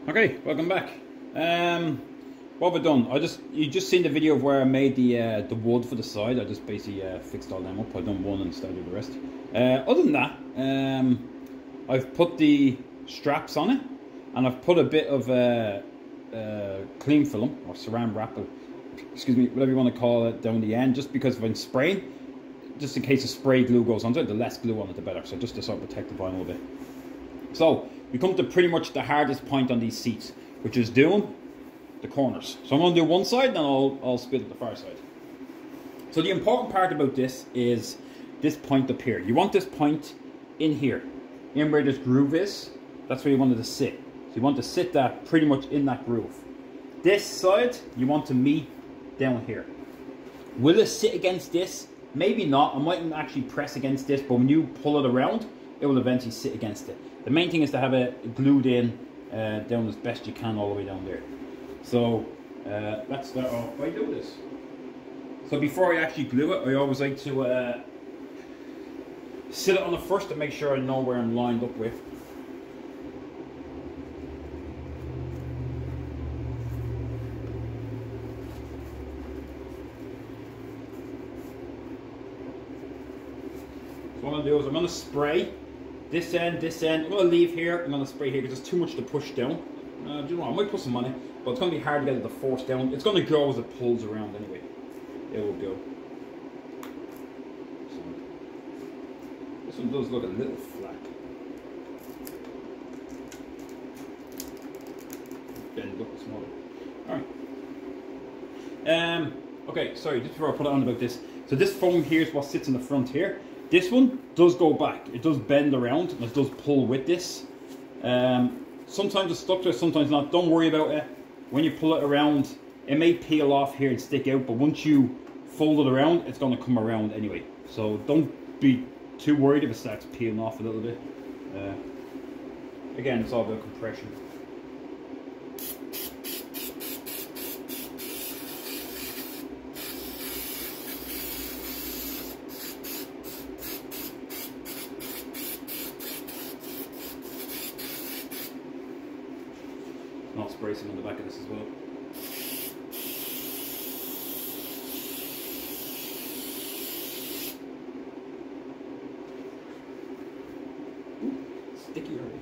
Okay, welcome back. What have I done? You just seen the video of where I made the wood for the side. I just basically fixed all them up. I've done one and started the rest. Other than that, I've put the straps on it, and I've put a bit of cling film or saran wrap, excuse me, whatever you want to call it, down the end, just because if I'm spraying, just in case the spray glue goes onto it, the less glue on it, the better. So just to sort of protect the vinyl a bit. So we come to pretty much the hardest point on these seats, which is doing the corners. So I'm going to do one side, and then I'll split the far side. So the important part about this is this point up here. You want this point in here, in where this groove is. That's where you want it to sit. So you want to sit that pretty much in that groove. This side you want to meet down here. Will it sit against this? Maybe not. I mightn't actually press against this, but when you pull it around, it will eventually sit against it. The main thing is to have it glued in down as best you can all the way down there. So let's start off by doing this. So before I actually glue it, I always like to sit it on the first to make sure I know where I'm lined up with. So what I'm going to do is I'm going to spray this end, this end. I'm going to leave here. I'm going to spray here because there's too much to push down. Do you know what? I might put some on it, but it's going to be hard to get it to force down. It's going to go as it pulls around anyway. It will go. So, this one does look a little flat. Bend it up smaller. Alright. Okay, sorry, just before I put it on about this. So this foam here is what sits in the front here. This one does go back. It does bend around and it does pull with this. Sometimes it's stuck to it, sometimes not. Don't worry about it. When you pull it around, it may peel off here and stick out, but once you fold it around, it's going to come around anyway. So don't be too worried if it starts peeling off a little bit. Again, it's all about compression. I'll spray some on the back of this as well. Ooh, sticky already.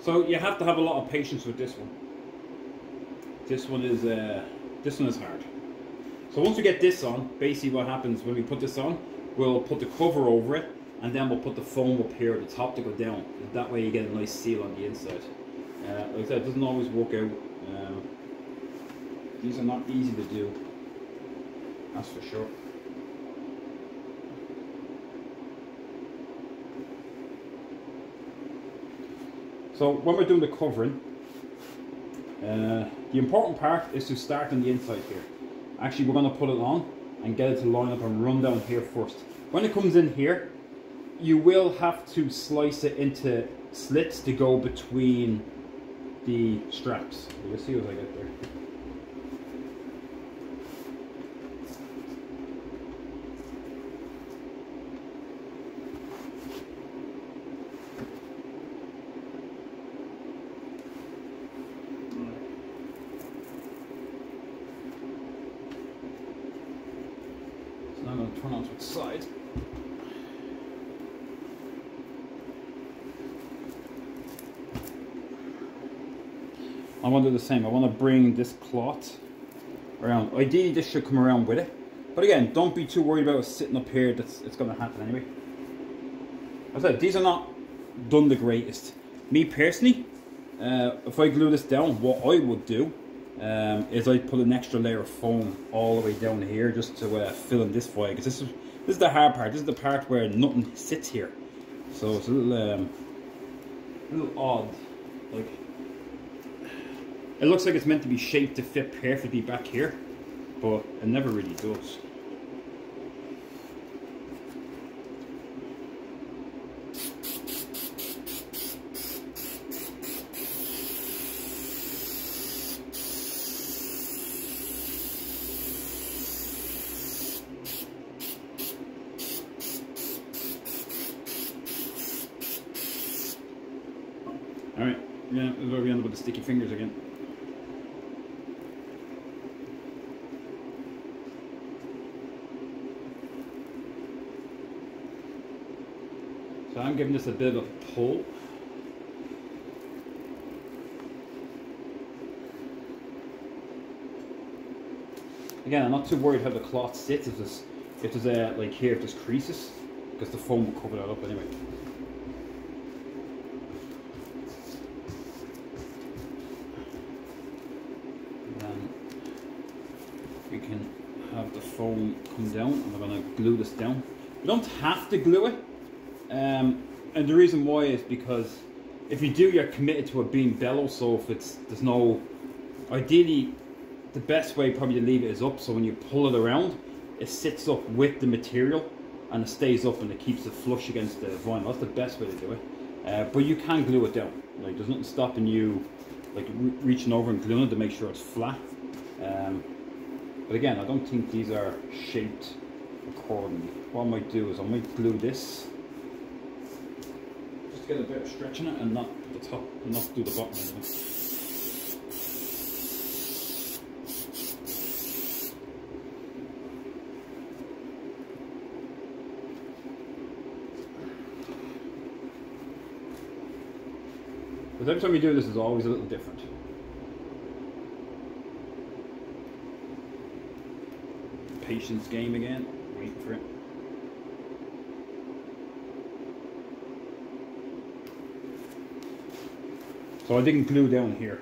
So you have to have a lot of patience with this one. This one is hard. So once we get this on, basically what happens when we put this on, we'll put the cover over it, and then we'll put the foam up here at the top to go down. That way you get a nice seal on the inside. Like I said, it doesn't always work out. These are not easy to do, that's for sure. So when we're doing the covering, the important part is to start on the inside here. Actually, we're going to put it on and get it to line up and run down here first. When it comes in here, you will have to slice it into slits to go between the straps. You'll see as I get there. I'm going to turn on to its side. I want to do the same. I want to bring this cloth around. Ideally this should come around with it. But again, don't be too worried about it sitting up here. It's going to happen anyway. As I said, these are not done the greatest. Me personally, if I glue this down, what I would do is I put an extra layer of foam all the way down here just to fill in this foil, because this is the hard part. This is the part where nothing sits here, so it's a little odd. Like, it looks like it's meant to be shaped to fit perfectly back here, but it never really does. Alright, yeah, this is where we end up with the sticky fingers again. So I'm giving this a bit of a pull. Again, I'm not too worried how the cloth sits. If there's a, like here, if there's creases, because the foam will cover that up anyway. And then we can have the foam come down, and we're going to glue this down. You don't have to glue it, and the reason why is because if you do, you're committed to it being bellow. So if there's no, ideally, the best way probably to leave it is up, so when you pull it around, it sits up with the material and it stays up and it keeps it flush against the vinyl. That's the best way to do it. But you can glue it down. Like, there's nothing stopping you like reaching over and gluing it to make sure it's flat. But again, I don't think these are shaped accordingly. What I might do is I might glue this just to get a bit of stretch in it and not the top, and not do the bottom of it. Because every time you do this is always a little different. Patience game again, waiting for it. So I didn't glue down here.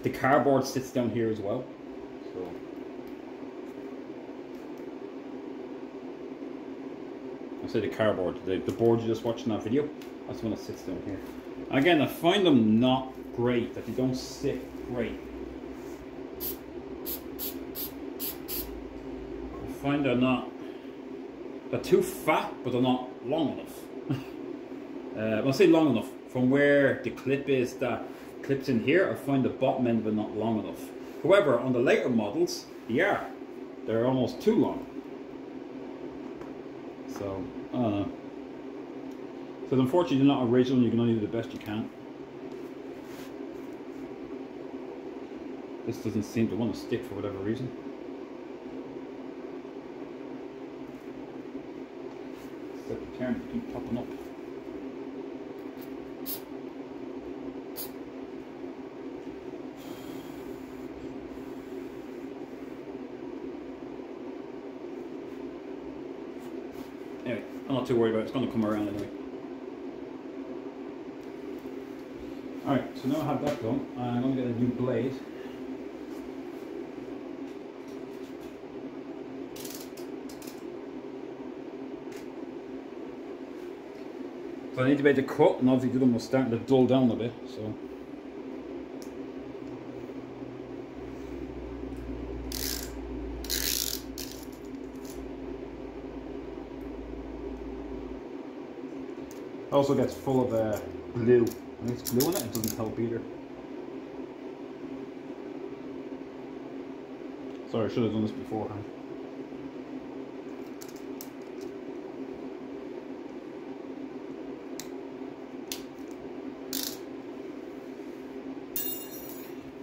The cardboard sits down here as well. So I say the cardboard, the board you just watched in that video, that's the one that sits down here. Again, I find them not great, that they don't sit great. I find they're too fat, but they're not long enough. When I say long enough, from where the clip is that clips in here, I find the bottom end of it not long enough. However, on the later models, they're almost too long. So, I don't know. So unfortunately they're not original, you can only do the best you can. This doesn't seem to want to stick for whatever reason. Set the turn to keep popping up. Anyway, I'm not too worried about it, it's going to come around anyway. Alright, so now I have that done, I'm going to get a new blade. So I need to be able to cut, and obviously the other one was starting to dull down a bit, so. It also gets full of glue. When it's glue in it, it doesn't help either. Sorry, I should have done this beforehand.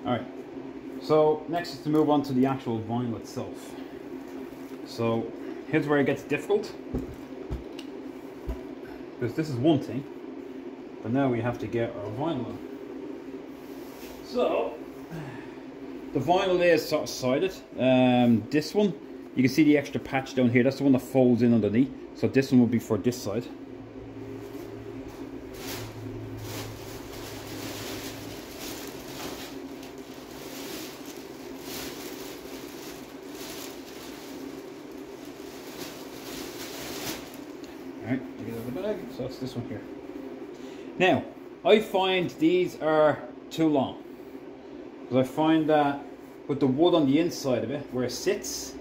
Alright, so next is to move on to the actual vinyl itself. So here's where it gets difficult, because this is one thing, but now we have to get our vinyl on. So the vinyl is sort of sided. This one, you can see the extra patch down here, that's the one that folds in underneath, so this one will be for this side. Alright, take it out of the bag, so that's this one here. Now, I find these are too long, because I find that with the wood on the inside of it, where it sits,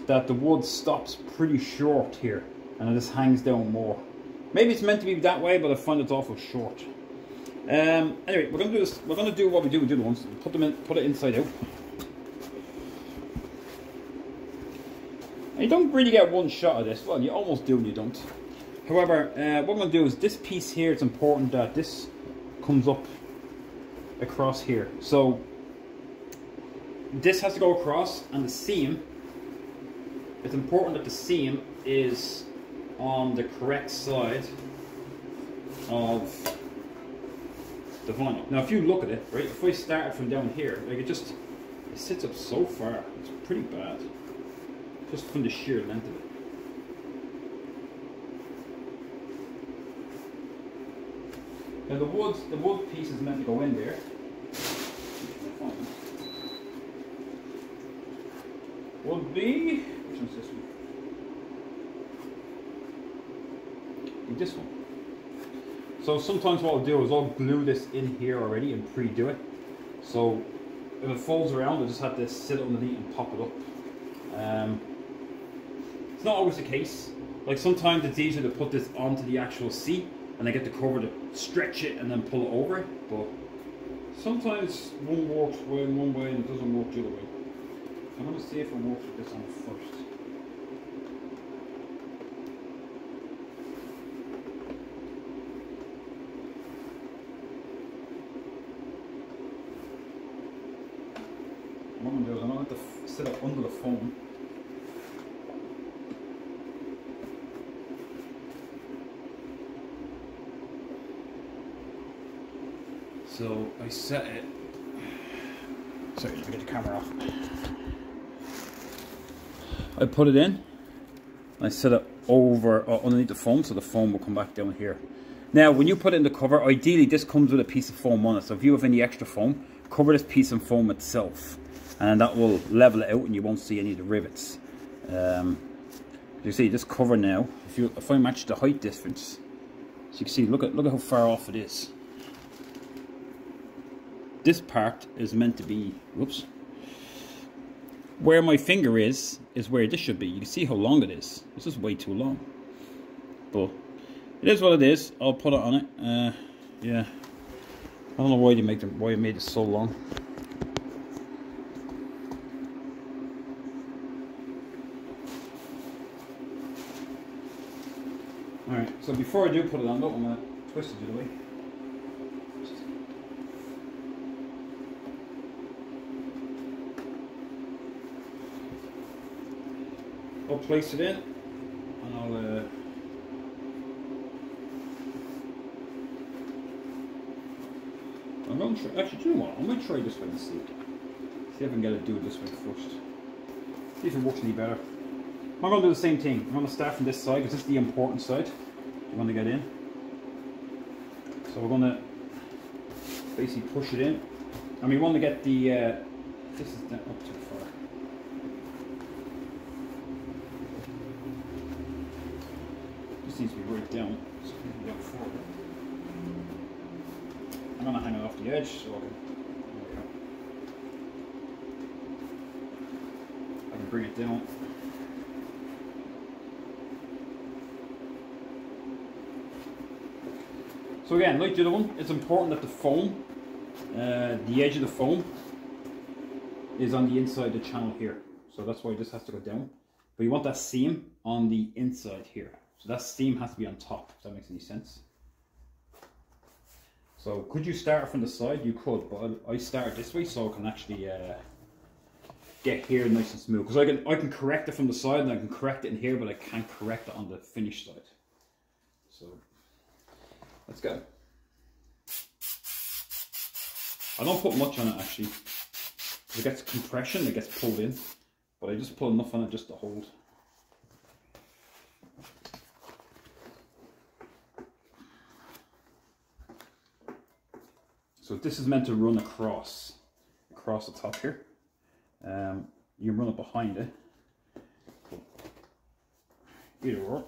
that the wood stops pretty short here, and it just hangs down more. Maybe it's meant to be that way, but I find it's awful short. Anyway, we're going to do this. We're going to do what we do with the other ones. Put it inside out. And you don't really get one shot of this. Well, you almost do and you don't. However, what I'm going to do is this piece here, it's important that this comes up across here. So this has to go across, and the seam, it's important that the seam is on the correct side of the vinyl. Now if you look at it, right, if I started from down here, like it sits up so far, it's pretty bad, just from the sheer length of it. Now the wood piece is meant to go in there. Would be, which one's this one? Be this one. So sometimes what I'll do is I'll glue this in here already and pre-do it. So if it folds around, I just have to sit underneath and pop it up. It's not always the case. Like sometimes it's easier to put this onto the actual seat and I get the cover to stretch it and then pull it over it. But sometimes one works one way and it doesn't work the other way. I'm going to see if it works with this on first. What I'm going to do is I'm going to have to sit up under the foam. So I set it. Sorry, let me get the camera off. I put it in. I set it over or underneath the foam, so the foam will come back down here. Now, when you put it in the cover, ideally this comes with a piece of foam on it. So if you have any extra foam, cover this piece of foam itself, and that will level it out, and you won't see any of the rivets. You see this cover now. If I match the height difference, so you can see, look at how far off it is. This part is meant to be, whoops, where my finger is where this should be. You can see how long it is. This is way too long. But it is what it is. I'll put it on it. Yeah. I don't know why I made it so long. Alright, so before I do put it on, look, I'm going to twist it away. I'll place it in, and I'm going to try, actually, do you know what? I'm going to try this way and see if I can get it to do it this way first. See if it works any better. I'm going to do the same thing. I'm going to start from this side, because this is the important side you want to get in. So we're going to basically push it in, and we want to get the, this is up too far. Needs to be right down, so we can go forward. I'm going to hang it off the edge so I can, there we go. I can bring it down. So again, like the other one, it's important that the foam, the edge of the foam is on the inside of the channel here. So that's why this has to go down. But you want that seam on the inside here. So that seam has to be on top, if that makes any sense. So could you start from the side? You could, but I start this way so I can actually get here nice and smooth. Because I can correct it from the side and I can correct it in here, but I can't correct it on the finished side. So let's go. I don't put much on it actually. It gets compression, it gets pulled in, but I just put enough on it just to hold. So this is meant to run across the top here. You can run it behind it. Either or.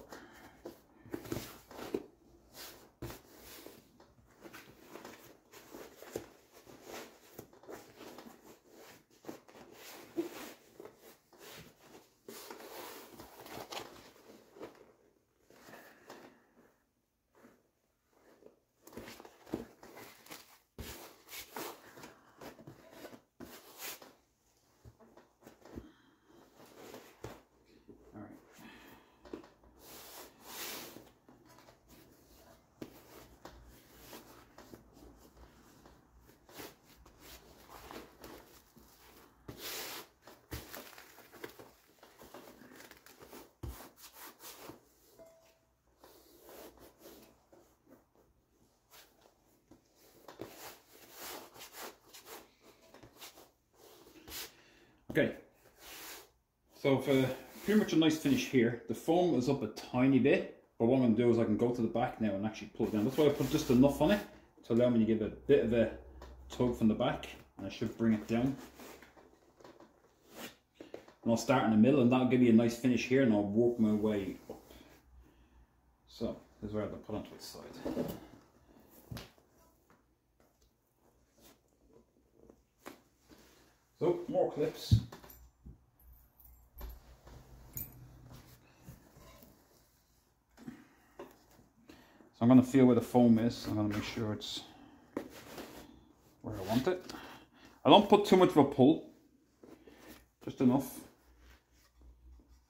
Okay, so for pretty much a nice finish here, the foam is up a tiny bit, but what I'm going to do is I can go to the back now and actually pull it down. That's why I put just enough on it to allow me to give it a bit of a tug from the back, and I should bring it down. And I'll start in the middle, and that'll give me a nice finish here, and I'll work my way up. So this is where I'll put onto its side. So more clips. So I'm going to feel where the foam is. I'm going to make sure it's where I want it. I don't put too much of a pull, just enough.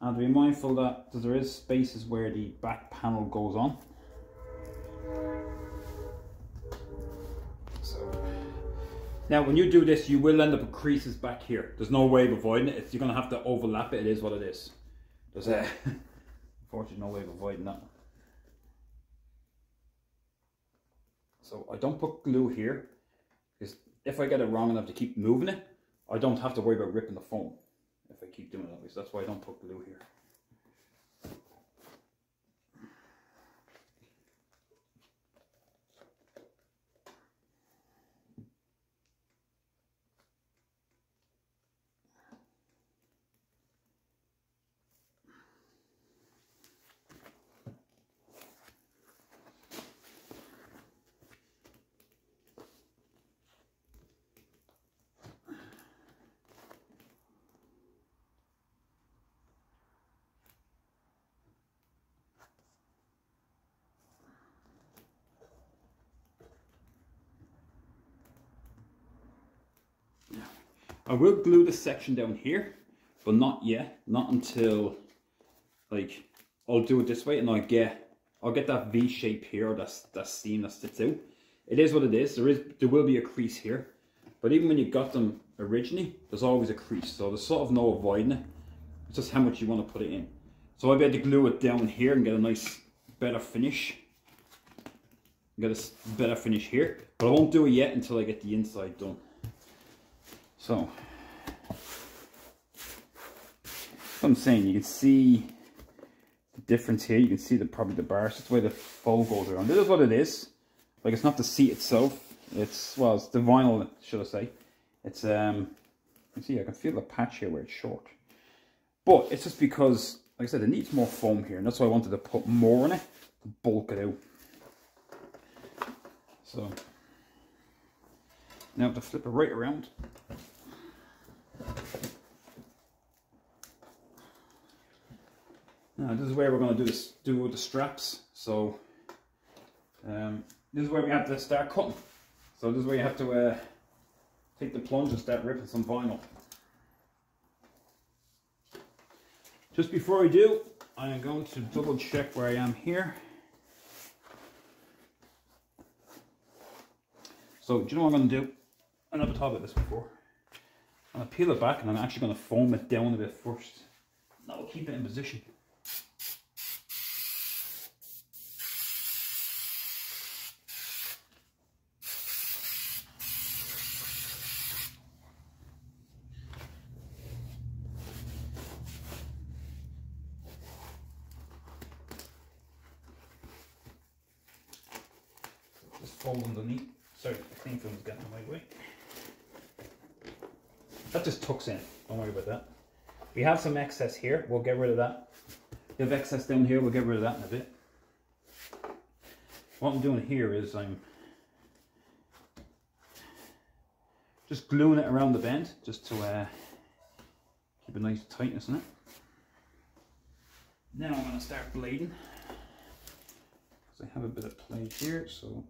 And be mindful that there is spaces where the back panel goes on. So now when you do this, you will end up with creases back here. There's no way of avoiding it. You're going to have to overlap it. It is what it is. There's unfortunately no way of avoiding that. So I don't put glue here, because if I get it wrong and I have to keep moving it, I don't have to worry about ripping the foam if I keep doing it like this. That's why I don't put glue here. I will glue this section down here, but not yet. Not until, like, I'll do it this way, and I'll get that V shape here, or that seam that sits out. It is what it is. There will be a crease here, but even when you got them originally, there's always a crease. So there's sort of no avoiding it. It's just how much you want to put it in. So I'll be able to glue it down here and get a nice, better finish. Get a better finish here, but I won't do it yet until I get the inside done. So, what I'm saying, you can see the difference here. You can see probably the bars. That's the way the foam goes around. This is what it is. Like, it's not the seat itself. It's, well, it's the vinyl, should I say. It's, you can see, I can feel the patch here where it's short. But it's just because, like I said, it needs more foam here. And that's why I wanted to put more in it to bulk it out. So, now I have to flip it right around. Now this is where we're going to do the straps. So this is where we have to start cutting. So this is where you have to take the plunge and start ripping some vinyl. Just before I do, I am going to double check where I am here. So do you know what I'm going to do? I never thought about this before. I'm going to peel it back, and I'm actually going to foam it down a bit first. That will keep it in position. Just fold underneath. Sorry, the clean film is getting in my way. That just tucks in, don't worry about that. We have some excess here, we'll get rid of that. We have excess down here, we'll get rid of that in a bit. What I'm doing here is I'm just gluing it around the bend, just to keep a nice tightness in it. Now I'm going to start blading, because I have a bit of play here, so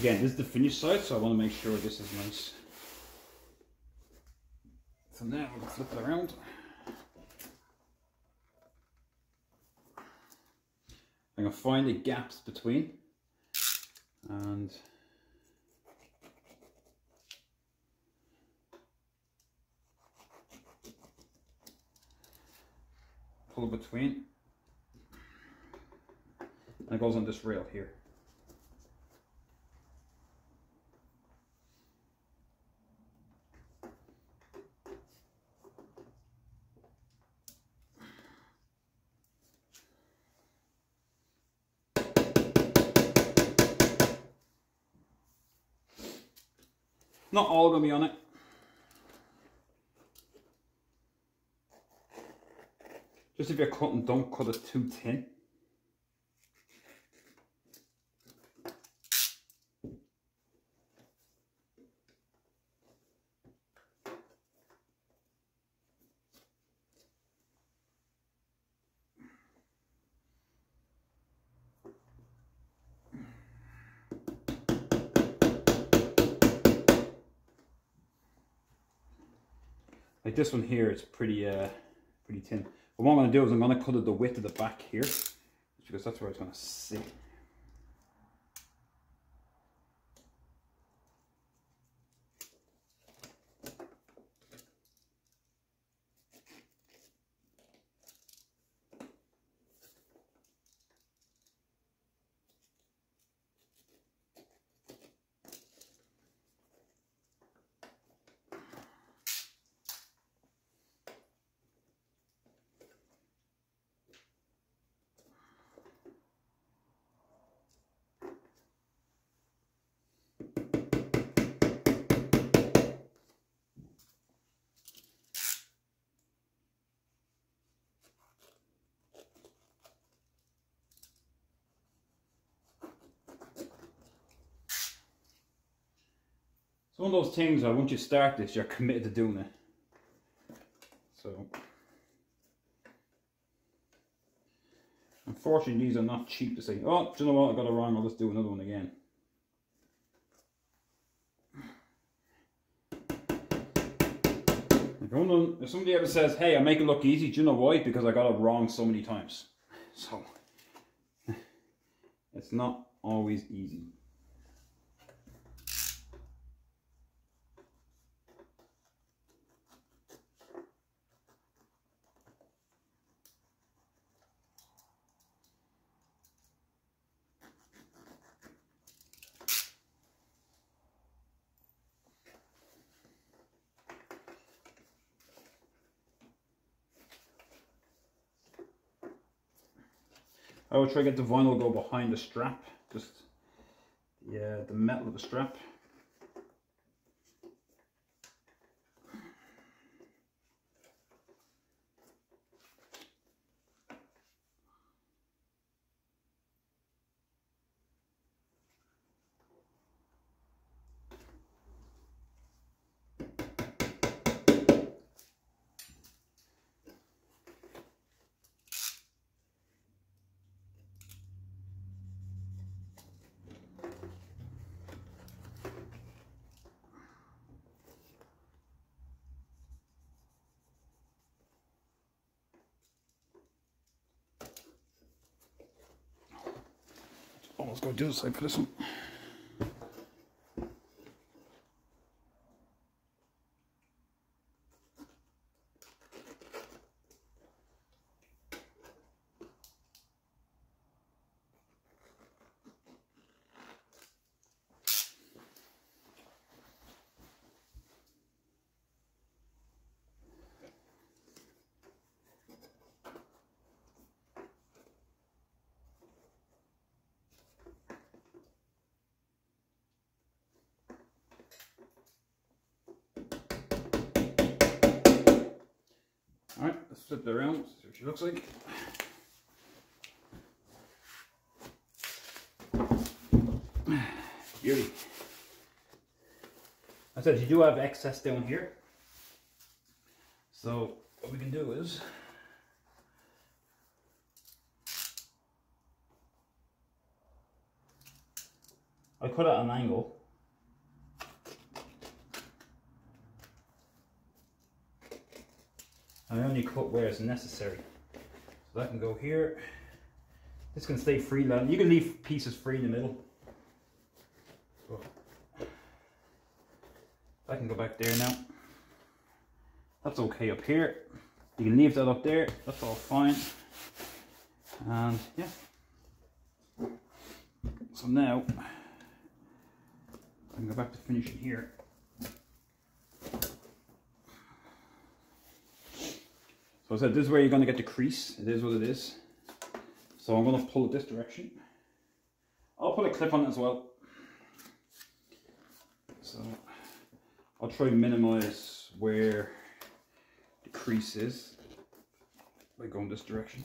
again, this is the finished side, so I want to make sure this is nice. So now I'm going to flip it around. I'm going to find the gaps between and pull it between, and it goes on this rail here. Not all going to be on it. Just if you're cutting, don't cut it too thin. Like this one here, it's pretty thin. But what I'm going to do is I'm going to cut it the width of the back here, because that's where it's going to sit. It's one of those things where once you start this, you're committed to doing it. So, unfortunately, these are not cheap to say, oh, do you know what, I got it wrong, I'll just do another one again. If somebody ever says, hey, I make it look easy, do you know why? Because I got it wrong so many times. So, it's not always easy. I would try to get the vinyl to go behind the strap, just the metal of the strap. Almost go do the same for this one. Alright, let's flip it around, see what she looks like. Beauty. I said you do have excess down here. So what we can do is I cut it at an angle. I only cut where it's necessary. So that can go here, This can stay free, lad. You can leave pieces free in the middle. I can go back there now. That's okay up here. You can leave that up there. That's all fine. And yeah. So now I can go back to finishing here. So I said this is where you're going to get the crease. It is what it is. So I'm going to pull it this direction. I'll put a clip on it as well. So I'll try to minimize where the crease is by going this direction.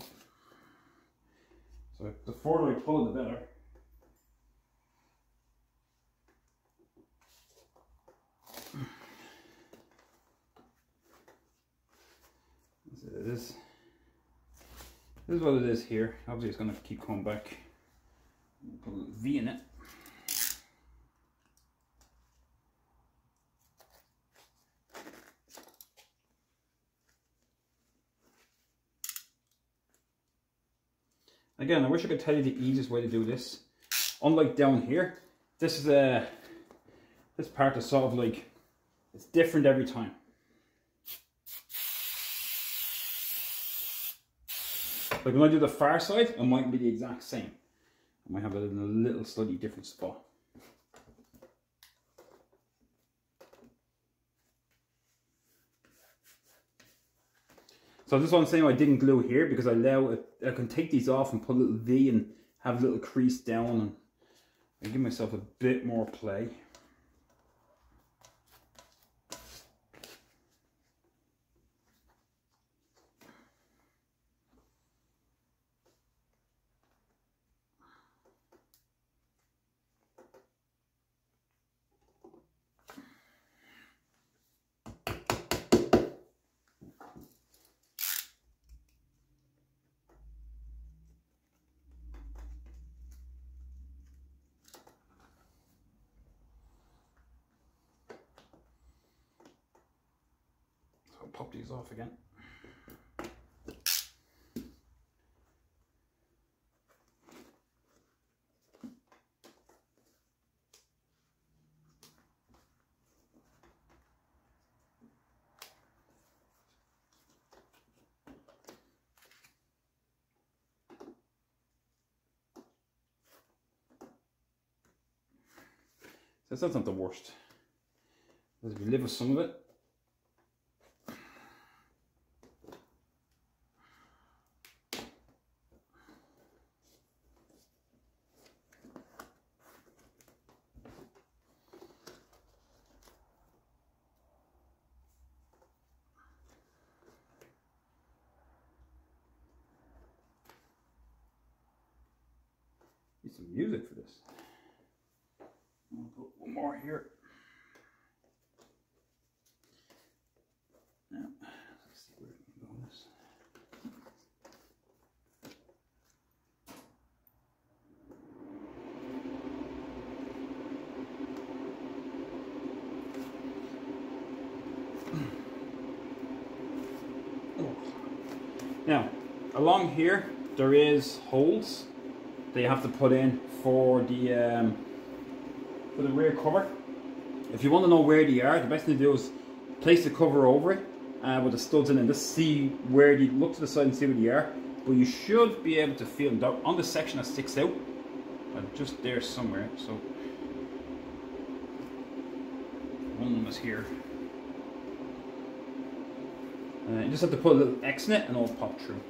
So the further I pull it, the better. It is. This is what it is here. Obviously it's going to keep coming back. Put a little V in it. Again, I wish I could tell you the easiest way to do this. Unlike down here, this is this part is sort of like, it's different every time. Like when I do the far side, it might be the exact same. I might have it in a little slightly different spot. So this is what I'm saying, I didn't glue here because I allow it, I can take these off and put a little V and have a little crease down and give myself a bit more play. Pop these off again. So that's not the worst. If you live with some of it, need some music for this. I'll put one more here. Now, let's see where we can go with this. Now, along here, there is holes that you have to put in for the rear cover. If you want to know where they are, the best thing to do is place the cover over it with the studs in and just see where they look to the side and see where they are. But you should be able to feel them on the section that sticks out, just there somewhere. So one of them is here. You just have to put a little X in it and it'll pop through.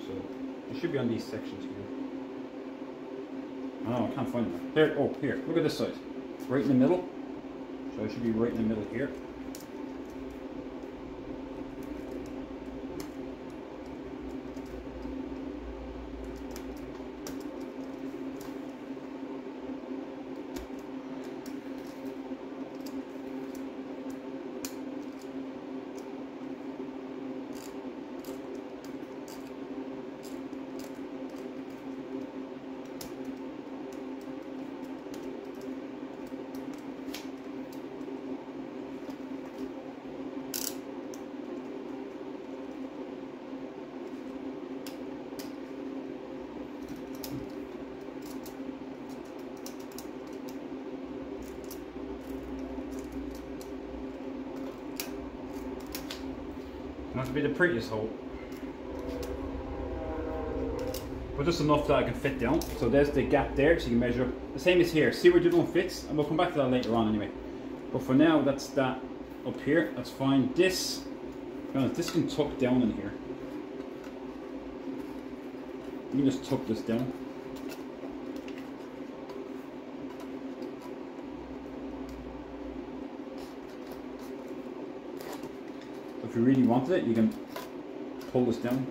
So it should be on these sections here. Oh, I can't find them. There. Oh, here. Look at this side. Right in the middle. So it should be right in the middle here. Not to be the prettiest hole, but just enough that I can fit down. So there's the gap there, so you can measure up. The same as here. See where the other one fits, and we'll come back to that later on anyway. But for now, that's that up here. That's fine. This can tuck down in here. You can just tuck this down. If you really wanted it, you can pull this down.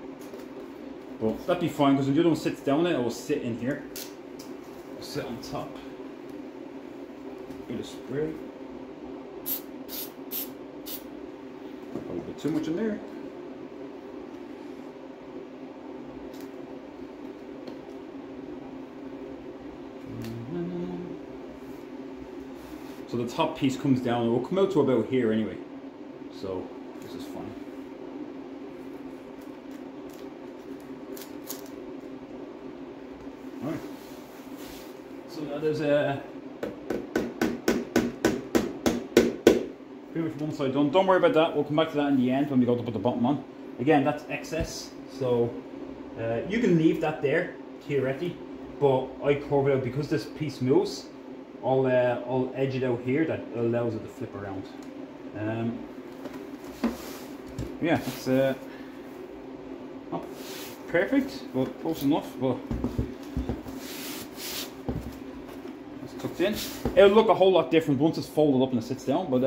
But that'd be fine, because when the other one sits down, it will sit in here. It'll sit on top. Bit of spray. Probably a bit too much in there. So the top piece comes down. It will come out to about here anyway. So this is fine. Alright. So now there's pretty much one side done. Don't worry about that. We'll come back to that in the end when we go to put the bottom on. Again, that's excess. So you can leave that there theoretically, but I curve it out because this piece moves. I'll edge it out here. That allows it to flip around. Yeah, it's not perfect, but close enough. But it's tucked in. It'll look a whole lot different once it's folded up and it sits down. But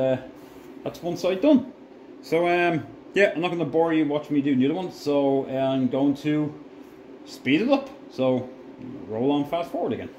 that's one side done. So yeah, I'm not going to bore you watching me do the other one. So I'm going to speed it up. So roll on, fast forward again.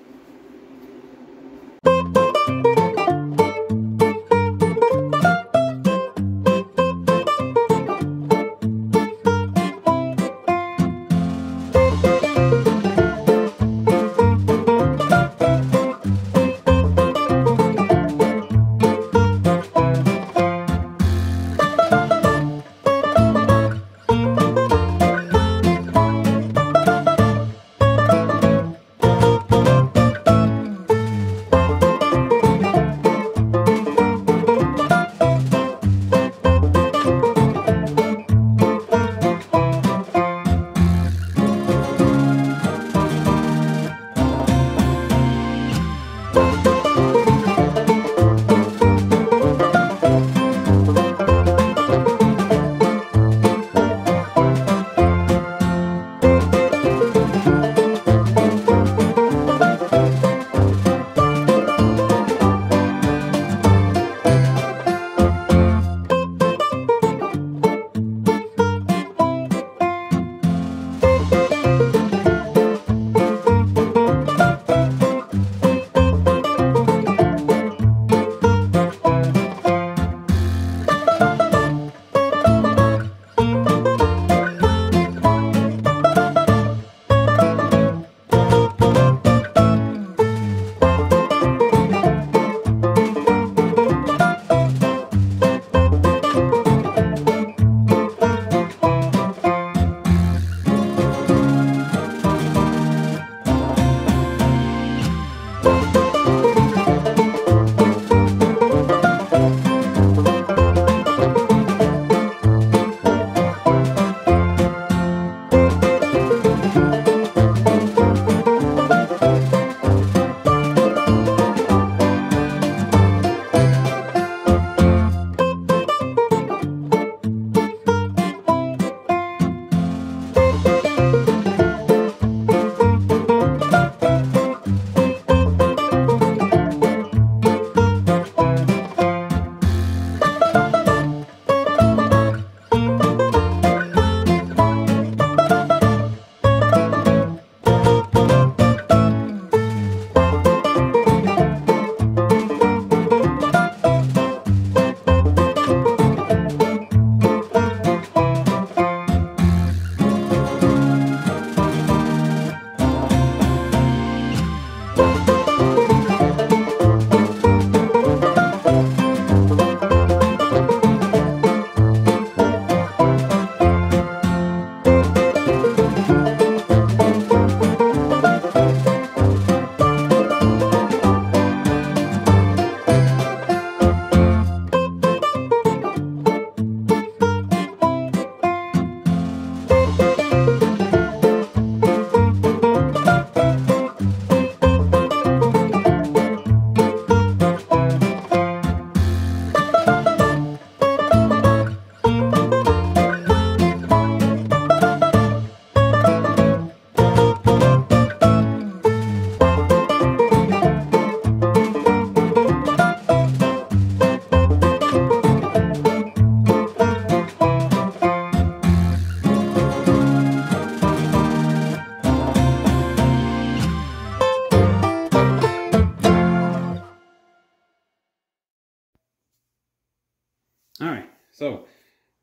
So,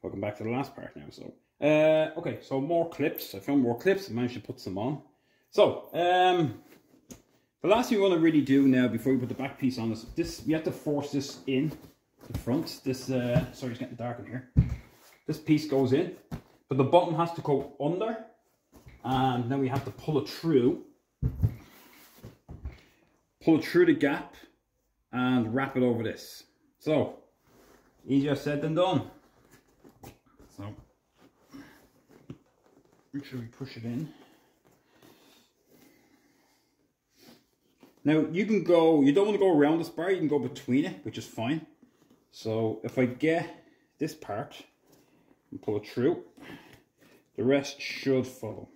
welcome back to the last part now. So, okay, so more clips. I found more clips. I managed to put some on. So, the last thing we want to really do now before we put the back piece on is this. We have to force this in the front. This, sorry, it's getting dark in here. This piece goes in, but the bottom has to go under, and then we have to pull it through the gap and wrap it over this. So, easier said than done. So, make sure we push it in. Now, you can go, you don't want to go around this bar, you can go between it, which is fine. So, if I get this part and pull it through, the rest should follow.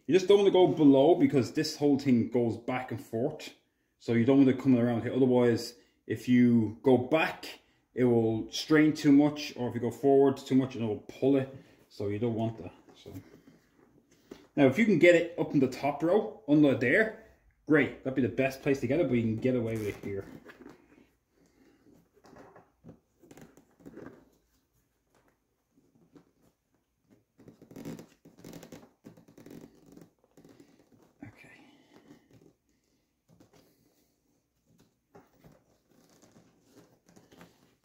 You just don't want to go below because this whole thing goes back and forth. So, you don't want to come around here. Otherwise, if you go back, it will strain too much, or if you go forward too much, it will pull it. So, you don't want that. So, now, if you can get it up in the top row, under there, great, that'd be the best place to get it, but you can get away with it here. Okay.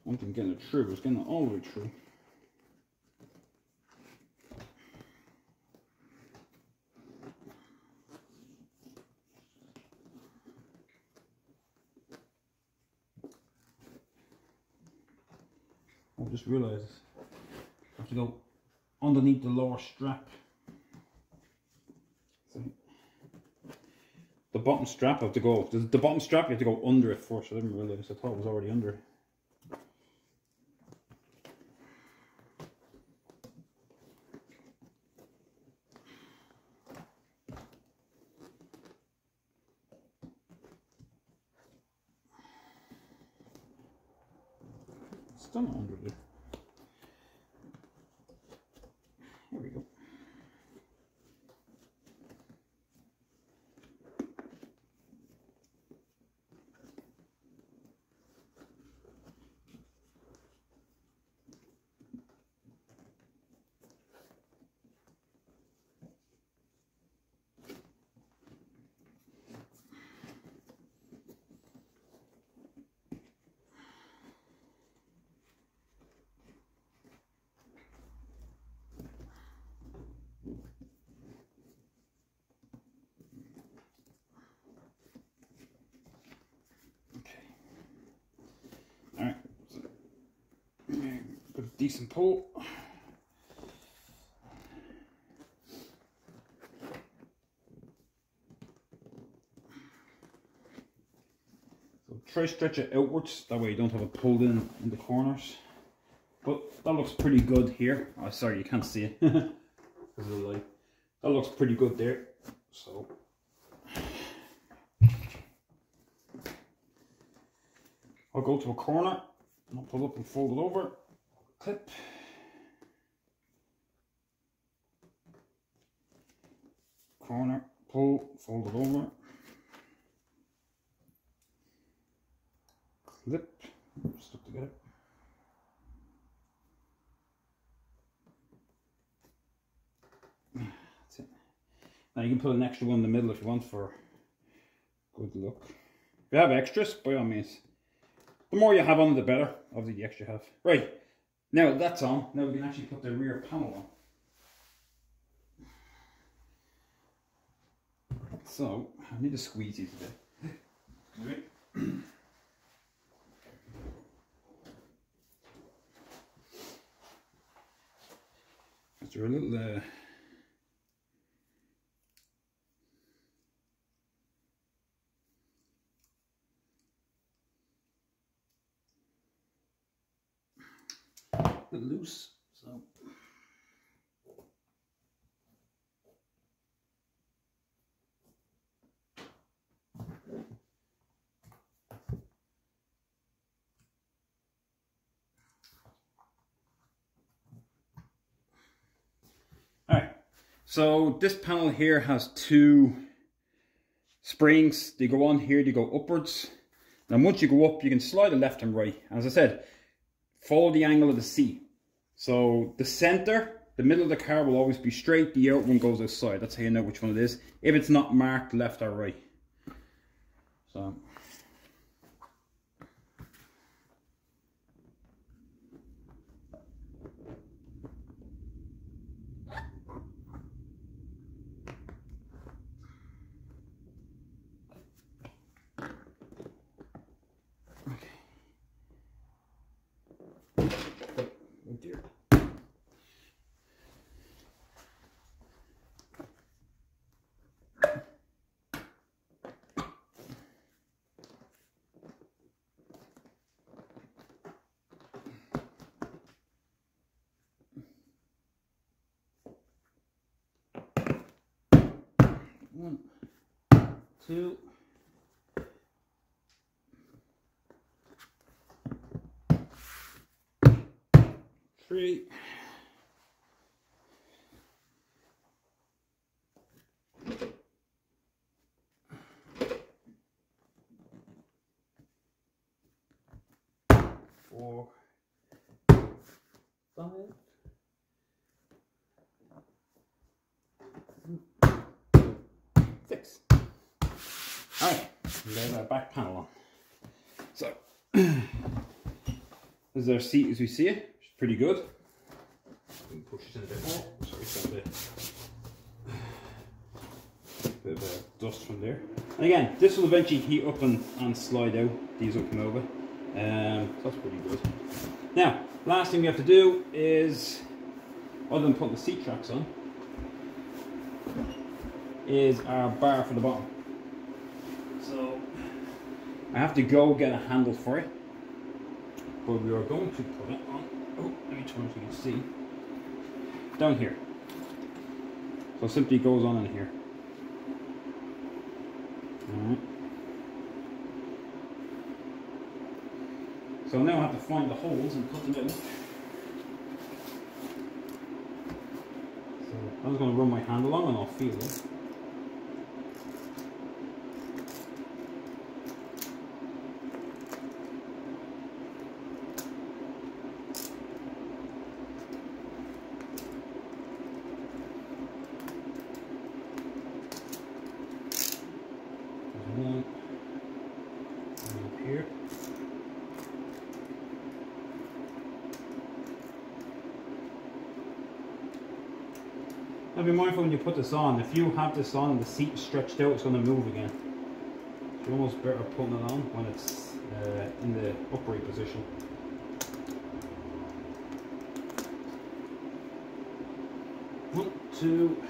One thing getting it through is getting it all the way through. I just realised I have to go underneath the lower strap. So the bottom strap I have to go. The bottom strap you have to go under it first. I didn't realise. I thought it was already under it. Still not under there. Here we go. Alright, so got a decent pull. So try stretch it outwards, that way you don't have it pulled in the corners. But that looks pretty good here. Oh, sorry, you can't see it because of the light. That looks pretty good there. So I'll go to a corner and I'll pull up and fold it over. Clip. Corner, pull, fold it over. Clip, stuck together. That's it. Now you can put an extra one in the middle if you want for good look. If you have extras, by all means. The more you have on, the better. Obviously, the extra you have. Right, now that's on. Now we can actually put the rear panel on. So, I need to squeeze these a bit. Right. Is there a little bit loose, so alright, so this panel here has two springs. They go on here, they go upwards. Now once you go up, you can slide it left and right. As I said, follow the angle of the seat. So the center, the middle of the car will always be straight, the out one goes outside. That's how you know which one it is, if it's not marked left or right. So oh dear. One, two, three, four, five, six. Alright, there's our back panel on. So, this is our seat as we see it, which is pretty good. Push this in a bit more. Sorry, it's got a bit of dust from there. And again, this will eventually heat up and slide out. These will come over. So that's pretty good. Now, last thing we have to do is, other than putting the seat tracks on, is our bar for the bottom. So I have to go get a handle for it, but we are going to put it on. Oh, let me turn so you can see. Down here. So it simply goes on in here. Alright. So now I have to find the holes and cut them out. So I'm just going to run my hand along and I'll feel it. One up here. Now be mindful when you put this on, if you have this on and the seat is stretched out, it's going to move again. So you're almost better putting it on when it's in the upright position. One, two,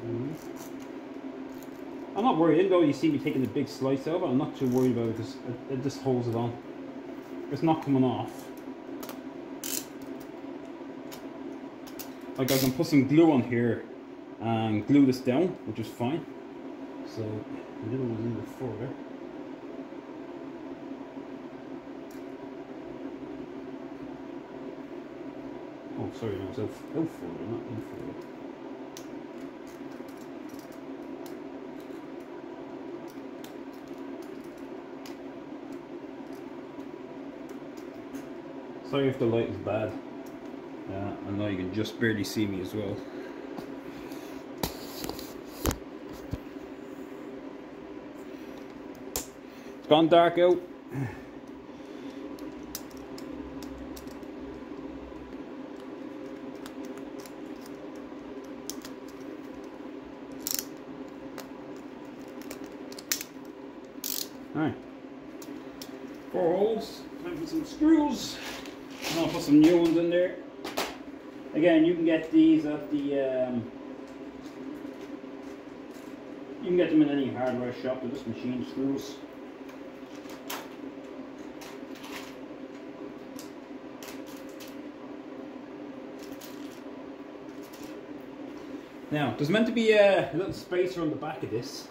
three. I'm not worried, even though you see me taking the big slice out of it, I'm not too worried about it because it just holds it on. It's not coming off. Like I can put some glue on here and glue this down, which is fine. So the little one's in the further. Oh, sorry, no, it's out further, not in further. Sorry if the light is bad. I know you can just barely see me as well. It's gone dark out. Alright. 4 holes, time for some screws. And I'll put some new ones in there. Again, you can get these at the you can get them in any hardware shop. They're just machine screws. Now, there's meant to be a little spacer on the back of this.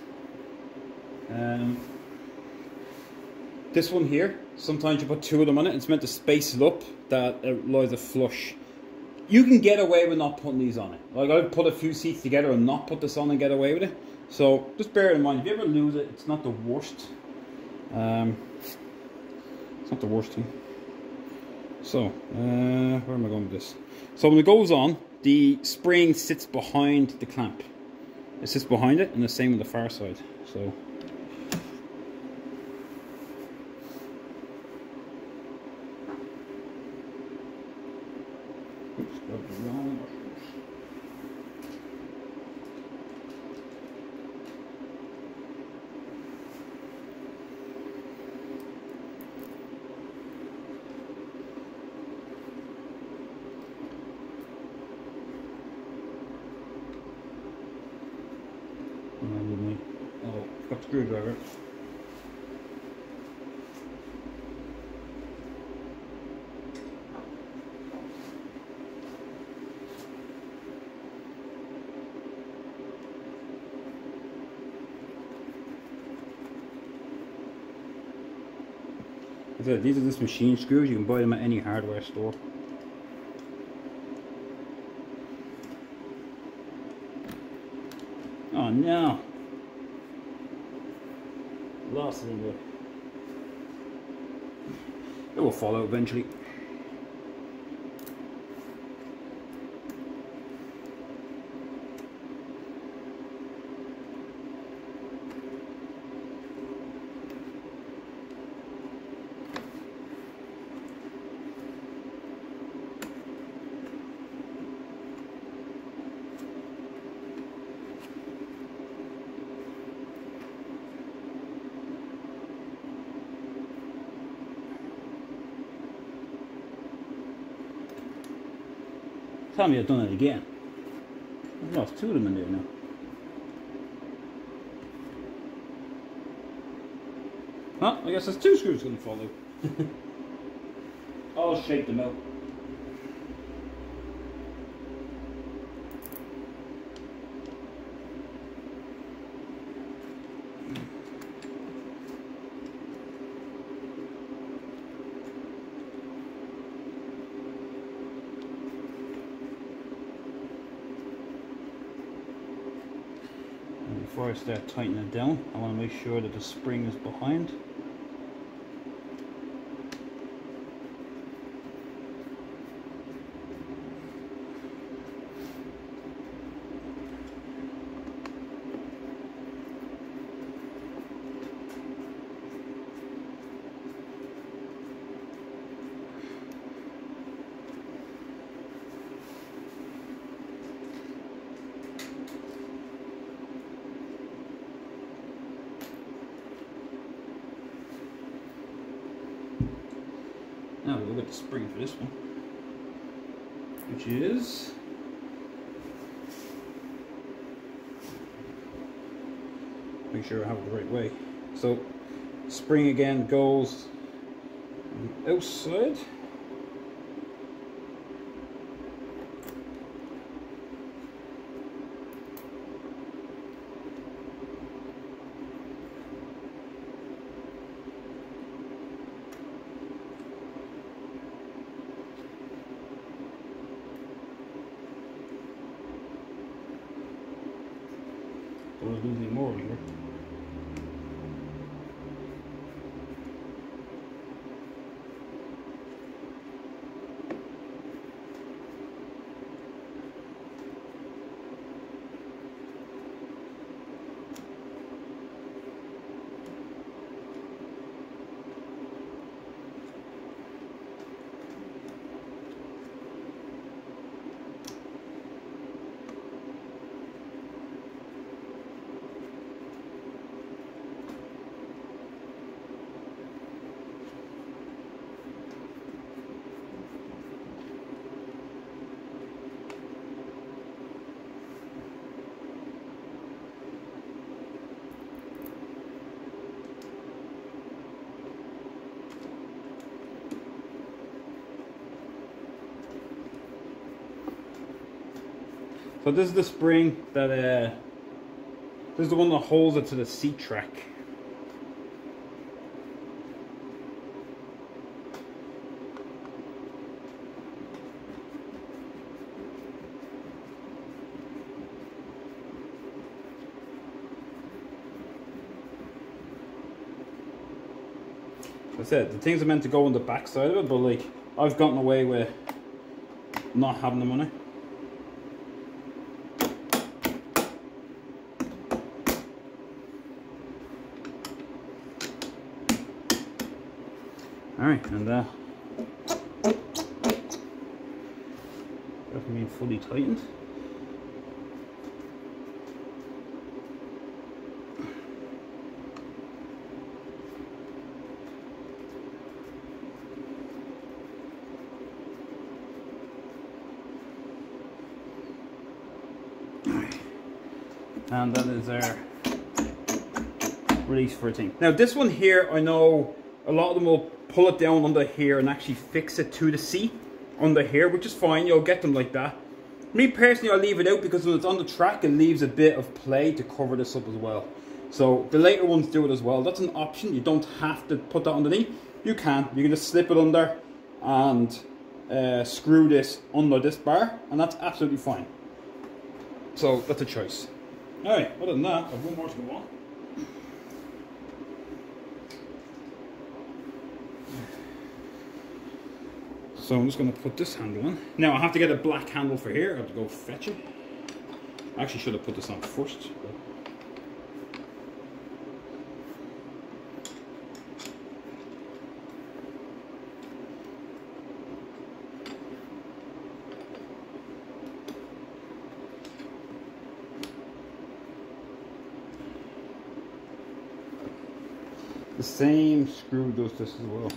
This one here, sometimes you put 2 of them on it. It's meant to space it up that it lies a flush. You can get away with not putting these on it. Like I've put a few seats together and not put this on and get away with it. So just bear in mind, if you ever lose it, it's not the worst. So It's not the worst thing. So, where am I going with this? So when it goes on, the spring sits behind the clamp. It sits behind it, and the same on the far side. So. Oops, got the wrong. Oh, got the screwdriver. These are just machine screws. You can buy them at any hardware store. Oh no! Lost it in there. It will fall out eventually. Tell me I've done it again. I've lost two of them in there now. Well, I guess there's two screws going to fall out. I'll shake them out. Before I start tightening it down, I want to make sure that the spring is behind. Now we'll look at the spring for this one, which is make sure I have it the right way. So spring again goes on the outside. Don't lose any more over here. So this is the spring that, this is the one that holds it to the seat track. said, the things are meant to go on the back side of it, but like I've gotten away with not having them on it. Alright, and definitely fully tightened. And that is our release for a thing. Now this one here, I know a lot of them will pull it down under here and actually fix it to the seat under here, which is fine. You'll get them like that. Me personally, I'll leave it out because when it's on the track, it leaves a bit of play to cover this up as well. So the later ones do it as well. That's an option. You don't have to put that underneath. You can just slip it under and screw this under this bar, and that's absolutely fine. So that's a choice. Alright, other than that, I have one more to go on. So I'm just going to put this handle on. Now I have to get a black handle for here. I have to go fetch it. I actually should have put this on first. The same screw does this as well.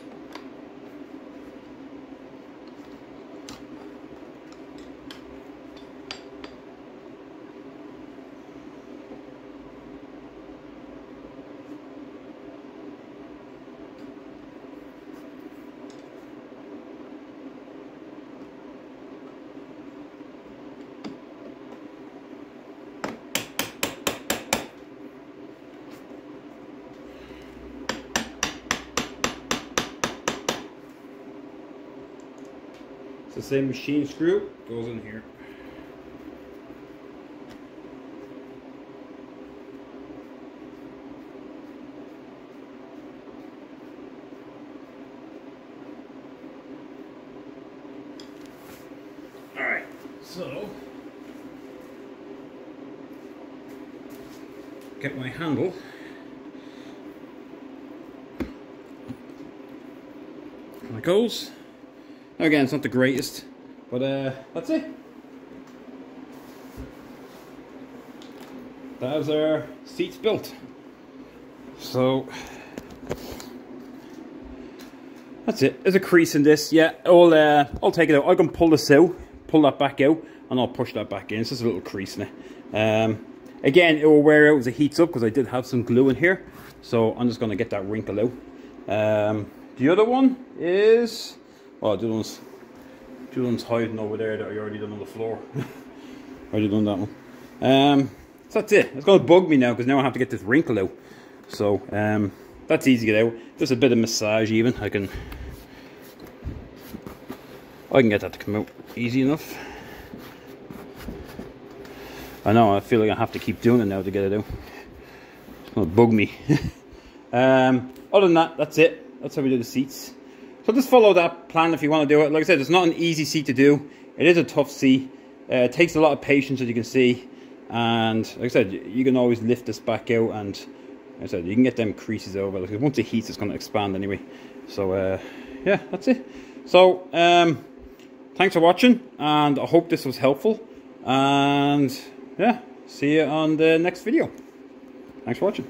It's the same machine screw, goes in here. Alright, so get my handle. And it goes. Again, it's not the greatest, but that's it. That's our seats built. So that's it. There's a crease in this. Yeah, I'll take it out. I can pull this out, pull that back out, and I'll push that back in. It's just a little crease in it. Again, it will wear out as it heats up because I did have some glue in here. So I'm just going to get that wrinkle out. The other one is... Oh, the other one's hiding over there that I already done on the floor. Already done that one. So that's it. It's going to bug me now because now I have to get this wrinkle out. So that's easy to get out. Just a bit of massage even. I can get that to come out easy enough. I know, I feel like I have to keep doing it now to get it out. It's going to bug me. Other than that, that's it. That's how we do the seats. So just follow that plan if you want to do it. Like I said, it's not an easy seat to do. It is a tough seat. It takes a lot of patience, as you can see. And like I said, you can always lift this back out, and like I said, you can get them creases over. Because once it heats, it's going to expand anyway. So yeah, that's it. So thanks for watching, and I hope this was helpful. And yeah, see you on the next video. Thanks for watching.